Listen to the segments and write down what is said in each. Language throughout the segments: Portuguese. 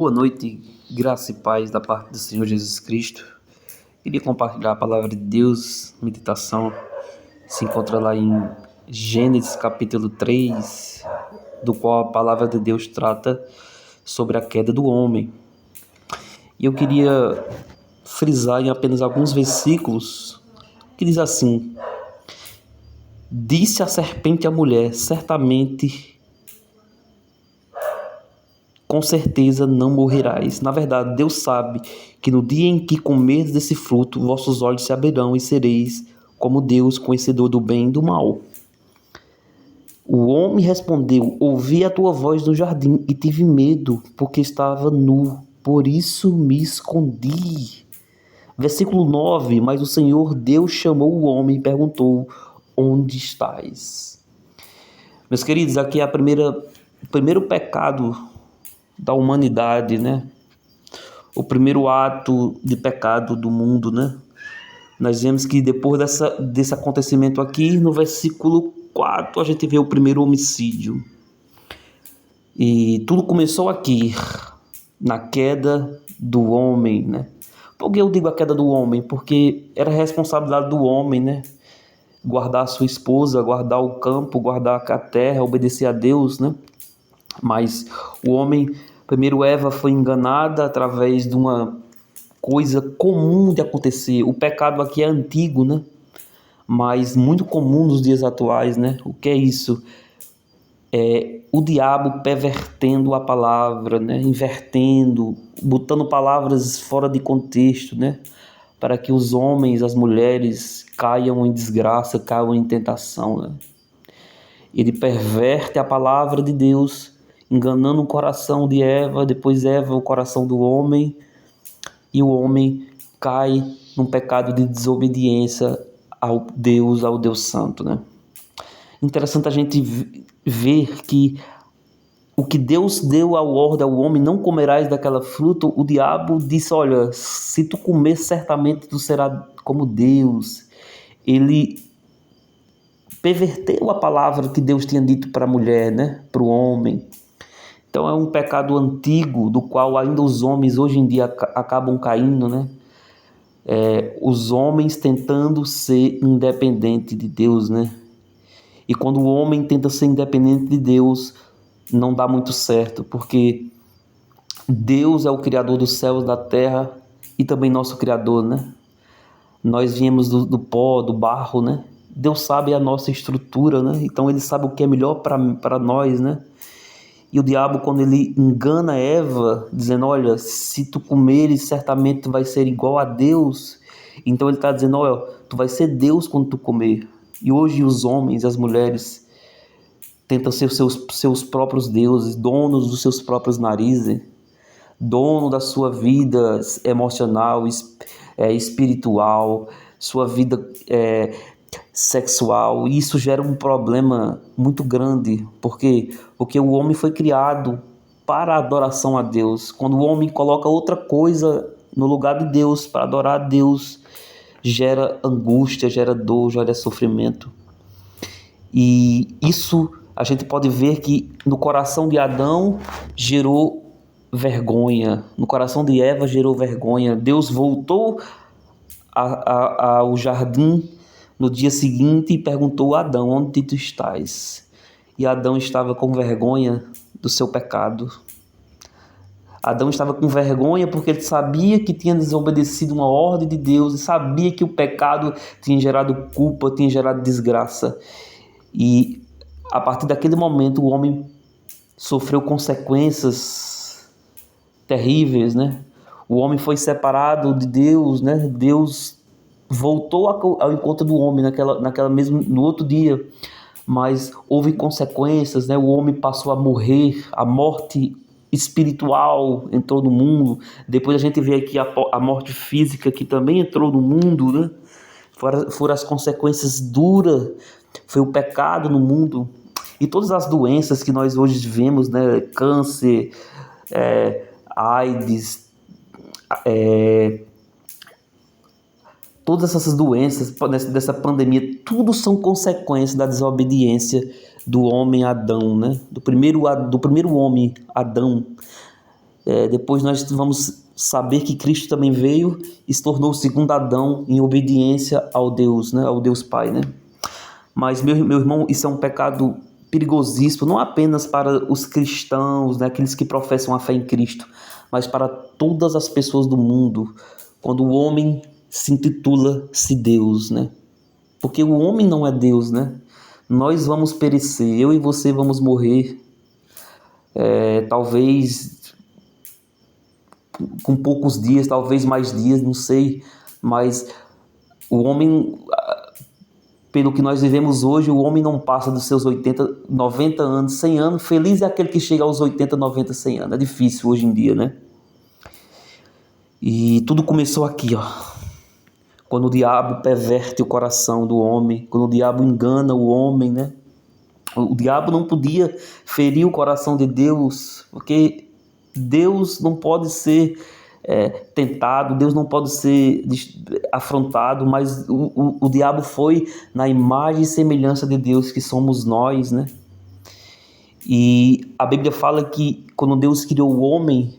Boa noite, graça e paz da parte do Senhor Jesus Cristo. Queria compartilhar a palavra de Deus, meditação, se encontra lá em Gênesis capítulo 3, do qual a palavra de Deus trata sobre a queda do homem. E eu queria frisar em apenas alguns versículos que diz assim: Disse a serpente à mulher, certamente, com certeza não morrerás. Na verdade, Deus sabe que no dia em que comerdes desse fruto, vossos olhos se abrirão e sereis como Deus, conhecedor do bem e do mal. O homem respondeu: Ouvi a tua voz no jardim e tive medo, porque estava nu, por isso me escondi. Versículo 9: Mas o Senhor Deus chamou o homem e perguntou: Onde estás? Meus queridos, aqui é o primeiro pecado da humanidade, né? O primeiro ato de pecado do mundo, né? Nós vemos que depois desse acontecimento aqui, no versículo 4, a gente vê o primeiro homicídio. E tudo começou aqui, na queda do homem, né? Por que eu digo a queda do homem? Porque era responsabilidade do homem, né? Guardar a sua esposa, guardar o campo, guardar a terra, obedecer a Deus, né? Mas o homem, primeiro Eva foi enganada através de uma coisa comum de acontecer. O pecado aqui é antigo, né? Mas muito comum nos dias atuais, né? O que é isso? É o diabo pervertendo a palavra, né? Invertendo, botando palavras fora de contexto, né? Para que os homens, as mulheres caiam em desgraça, caiam em tentação, né? Ele perverte a palavra de Deus, enganando o coração de Eva, depois Eva o coração do homem, e o homem cai num pecado de desobediência ao Deus Santo, né? Interessante a gente ver que o que Deus deu a ordem ao homem, não comerás daquela fruta, o diabo disse: olha, se tu comer, certamente tu serás como Deus. Ele perverteu a palavra que Deus tinha dito para a mulher, né? Para o homem. Então é um pecado antigo, do qual ainda os homens hoje em dia acabam caindo, né? Os homens tentando ser independente de Deus, né? E quando o homem tenta ser independente de Deus, não dá muito certo, porque Deus é o Criador dos céus, da terra e também nosso Criador, né? Nós viemos do pó, do barro, né? Deus sabe a nossa estrutura, né? Então Ele sabe o que é melhor para nós, né? E o diabo, quando ele engana Eva, dizendo: olha, se tu comeres, certamente tu vai ser igual a Deus. Então ele está dizendo: olha, tu vai ser Deus quando tu comer. E hoje os homens e as mulheres tentam ser seus próprios deuses, donos dos seus próprios narizes, dono da sua vida emocional, espiritual, sua vida sexual. E isso gera um problema muito grande, porque o homem foi criado para a adoração a Deus. Quando o homem coloca outra coisa no lugar de Deus para adorar a Deus, gera angústia, gera dor, gera sofrimento. E isso a gente pode ver que no coração de Adão gerou vergonha, no coração de Eva gerou vergonha. Deus voltou ao jardim no dia seguinte e perguntou a Adão: onde tu estás? E Adão estava com vergonha do seu pecado. Adão estava com vergonha porque ele sabia que tinha desobedecido uma ordem de Deus e sabia que o pecado tinha gerado culpa, tinha gerado desgraça. E a partir daquele momento o homem sofreu consequências terríveis, né? O homem foi separado de Deus, né? Deus voltou ao encontro do homem no outro dia, mas houve consequências, né? O homem passou a morrer, a morte espiritual entrou no mundo. Depois a gente vê aqui a morte física que também entrou no mundo, né? Foram as consequências duras, foi o pecado no mundo. E todas as doenças que nós hoje vemos, né? Câncer, AIDS, todas essas doenças dessa pandemia, tudo são consequências da desobediência do homem Adão, né? Do primeiro homem Adão. Depois nós vamos saber que Cristo também veio e se tornou o segundo Adão em obediência ao Deus, né? Ao Deus Pai, né? Mas, meu irmão, isso é um pecado perigosíssimo, não apenas para os cristãos, né? Aqueles que professam a fé em Cristo, mas para todas as pessoas do mundo, quando o homem se intitula-se Deus, né? Porque o homem não é Deus, né? Nós vamos perecer, eu e você vamos morrer, talvez com poucos dias, talvez mais dias, não sei, mas o homem, pelo que nós vivemos hoje, o homem não passa dos seus 80, 90 anos, 100 anos. Feliz é aquele que chega aos 80, 90, 100 anos. É difícil hoje em dia, né? E tudo começou aqui, ó. Quando o diabo perverte o coração do homem, quando o diabo engana o homem, né? O diabo não podia ferir o coração de Deus, porque Deus não pode ser tentado, Deus não pode ser afrontado, mas o diabo foi na imagem e semelhança de Deus, que somos nós, né? E a Bíblia fala que quando Deus criou o homem,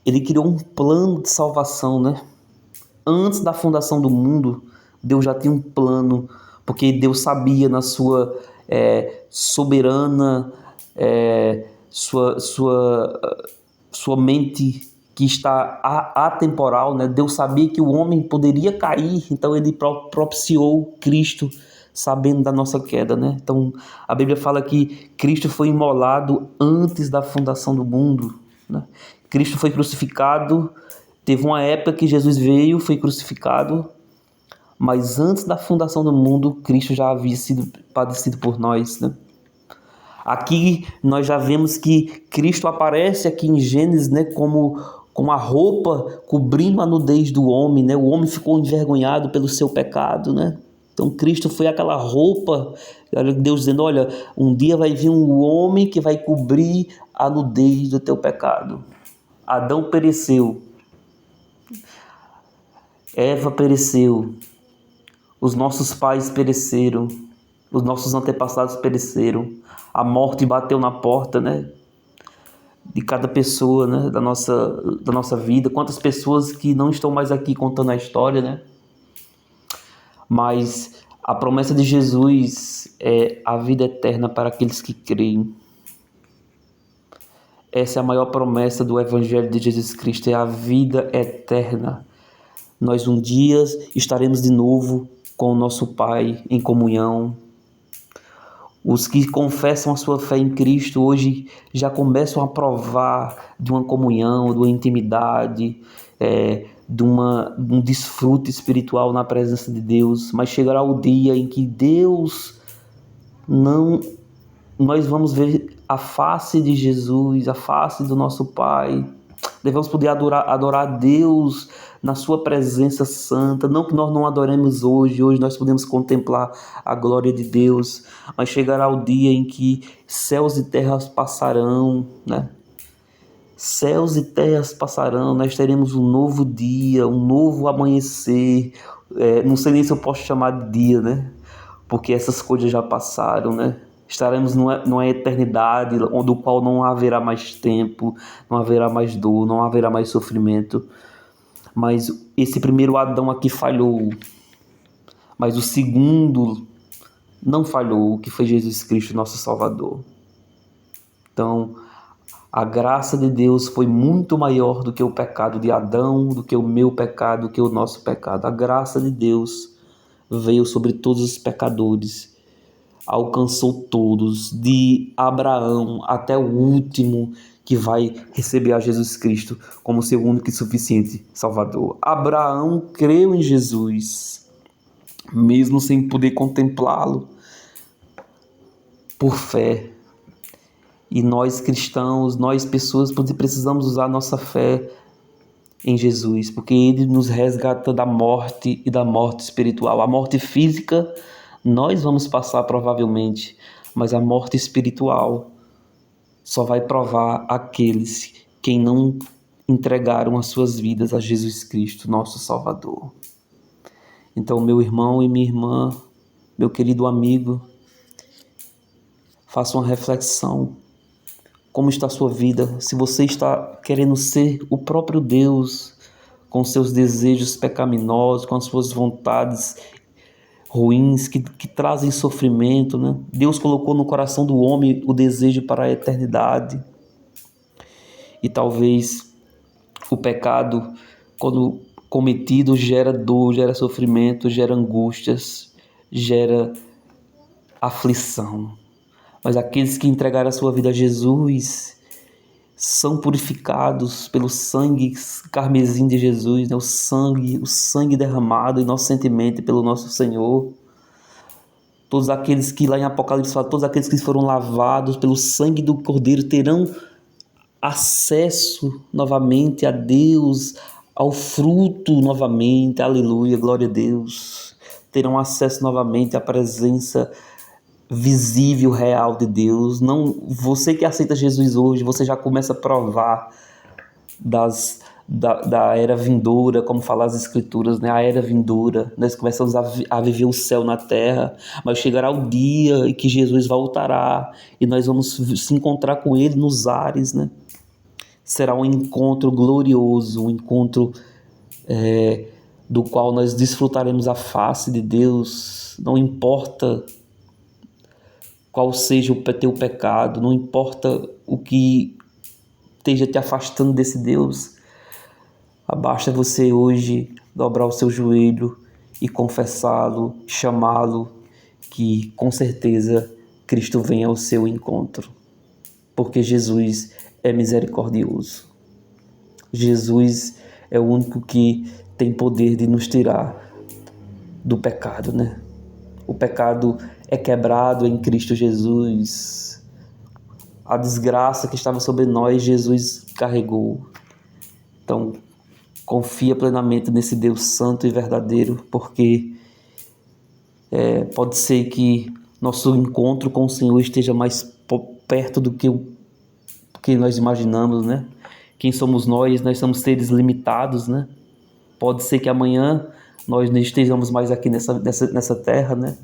ele criou um plano de salvação, né? Antes da fundação do mundo, Deus já tinha um plano, porque Deus sabia na sua soberana, sua mente que está atemporal, né? Deus sabia que o homem poderia cair, então ele propiciou Cristo, sabendo da nossa queda, né? Então a Bíblia fala que Cristo foi imolado antes da fundação do mundo, né? Cristo foi crucificado. Teve uma época que Jesus veio, foi crucificado, mas antes da fundação do mundo, Cristo já havia sido padecido por nós, né? Aqui nós já vemos que Cristo aparece aqui em Gênesis, né, como a roupa cobrindo a nudez do homem, né? O homem ficou envergonhado pelo seu pecado, né? Então Cristo foi aquela roupa, Deus dizendo, olha, um dia vai vir um homem que vai cobrir a nudez do teu pecado. Adão pereceu, Eva pereceu, os nossos pais pereceram, os nossos antepassados pereceram, a morte bateu na porta, né, de cada pessoa, né, da nossa vida. Quantas pessoas que não estão mais aqui contando a história, né? Mas a promessa de Jesus é a vida eterna para aqueles que creem. Essa é a maior promessa do Evangelho de Jesus Cristo, é a vida eterna. Nós um dia estaremos de novo com o nosso Pai em comunhão. Os que confessam a sua fé em Cristo hoje já começam a provar de uma comunhão, de uma intimidade, de um desfrute espiritual na presença de Deus. Mas chegará o dia em que nós vamos ver a face de Jesus, a face do nosso Pai. Devemos poder adorar a Deus na sua presença santa. Não que nós não adoremos hoje nós podemos contemplar a glória de Deus, mas chegará o dia em que céus e terras passarão, né? Céus e terras passarão, nós teremos um novo dia, um novo amanhecer. Não sei nem se eu posso chamar de dia, né? Porque essas coisas já passaram, né? Estaremos numa eternidade do qual não haverá mais tempo, não haverá mais dor, não haverá mais sofrimento. Mas esse primeiro Adão aqui falhou. Mas o segundo não falhou, que foi Jesus Cristo, nosso Salvador. Então, a graça de Deus foi muito maior do que o pecado de Adão, do que o meu pecado, do que o nosso pecado. A graça de Deus veio sobre todos os pecadores, alcançou todos, de Abraão até o último que vai receber a Jesus Cristo como seu único e suficiente Salvador. Abraão creu em Jesus, mesmo sem poder contemplá-lo, por fé. E nós cristãos, nós pessoas, precisamos usar nossa fé em Jesus, porque Ele nos resgata da morte e da morte espiritual. A morte física nós vamos passar provavelmente, mas a morte espiritual só vai provar aqueles que não entregaram as suas vidas a Jesus Cristo, nosso Salvador. Então, meu irmão e minha irmã, meu querido amigo, faça uma reflexão. Como está a sua vida? Se você está querendo ser o próprio Deus, com seus desejos pecaminosos, com as suas vontades ruins que trazem sofrimento, né? Deus colocou no coração do homem o desejo para a eternidade. E talvez o pecado, quando cometido, gera dor, gera sofrimento, gera angústias, gera aflição. Mas aqueles que entregaram a sua vida a Jesus são purificados pelo sangue carmesim de Jesus, né? O sangue derramado inocentemente pelo nosso Senhor. Todos aqueles que lá em Apocalipse fala, todos aqueles que foram lavados pelo sangue do Cordeiro terão acesso novamente a Deus, ao fruto novamente, aleluia, glória a Deus. Terão acesso novamente à presença visível, real de Deus. Não, você que aceita Jesus hoje, você já começa a provar da era vindoura, como falam as escrituras, né? A era vindoura, nós começamos a viver o céu na terra, mas chegará o dia em que Jesus voltará e nós vamos se encontrar com Ele nos ares, né? Será um encontro glorioso, um encontro do qual nós desfrutaremos a face de Deus. Não importa qual seja o teu pecado, não importa o que esteja te afastando desse Deus, basta você hoje dobrar o seu joelho e confessá-lo, chamá-lo, que com certeza Cristo vem ao seu encontro, porque Jesus é misericordioso. Jesus é o único que tem poder de nos tirar do pecado, né? O pecado é quebrado em Cristo Jesus. A desgraça que estava sobre nós, Jesus carregou. Então, confia plenamente nesse Deus santo e verdadeiro, porque pode ser que nosso encontro com o Senhor esteja mais perto do que nós imaginamos, né? Quem somos nós? Nós somos seres limitados, né? Pode ser que amanhã nós não estejamos mais aqui nessa terra, né?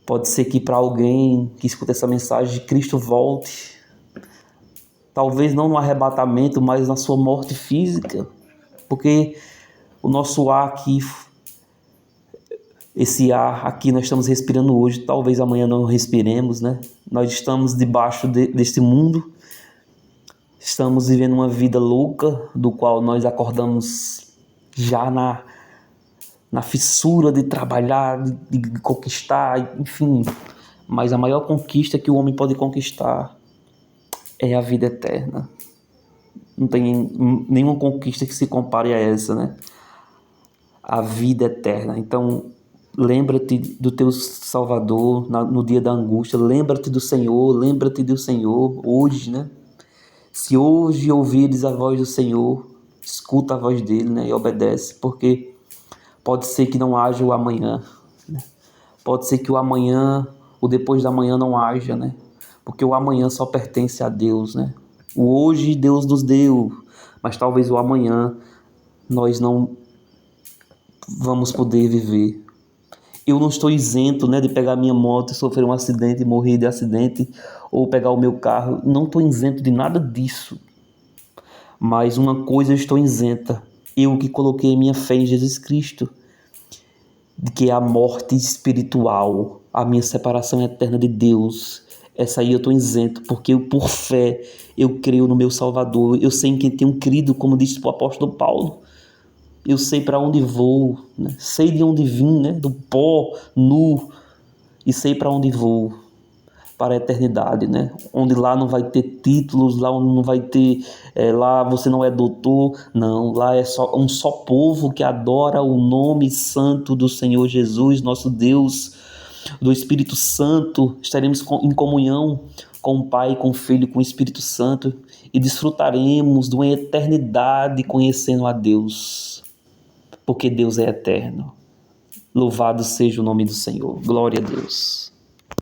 Pode ser que para alguém que escuta essa mensagem, Cristo volte. Talvez não no arrebatamento, mas na sua morte física. Porque o nosso ar aqui, esse ar aqui nós estamos respirando hoje, talvez amanhã não respiremos, né? Nós estamos debaixo deste mundo. Estamos vivendo uma vida louca, do qual nós acordamos já na fissura de trabalhar, de conquistar, enfim. Mas a maior conquista que o homem pode conquistar é a vida eterna. Não tem nenhuma conquista que se compare a essa, né? A vida eterna. Então, lembra-te do teu Salvador no dia da angústia. Lembra-te do Senhor, hoje, né? Se hoje ouvires a voz do Senhor, escuta a voz dele, né? E obedece, porque pode ser que não haja o amanhã, né? Pode ser que o amanhã, o depois da manhã não haja, né? Porque o amanhã só pertence a Deus, né? O hoje Deus nos deu, mas talvez o amanhã nós não vamos poder viver. Eu não estou isento, né, de pegar minha moto e sofrer um acidente e morrer de acidente, ou pegar o meu carro. Não estou isento de nada disso. Mas uma coisa eu estou isenta. Eu que coloquei minha fé em Jesus Cristo, de que é a morte espiritual, a minha separação eterna de Deus. Essa aí eu estou isento, porque por fé eu creio no meu Salvador. Eu sei em quem tenho crido, como disse o apóstolo Paulo. Eu sei para onde vou, né? Sei de onde vim, né? Do pó nu, e sei para onde vou, para a eternidade, né? Onde lá não vai ter títulos, lá não vai ter, lá você não é doutor, não, lá é só um só povo que adora o nome santo do Senhor Jesus, nosso Deus, do Espírito Santo. Estaremos em comunhão com o Pai, com o Filho, com o Espírito Santo, e desfrutaremos de uma eternidade conhecendo a Deus. Porque Deus é eterno. Louvado seja o nome do Senhor. Glória a Deus.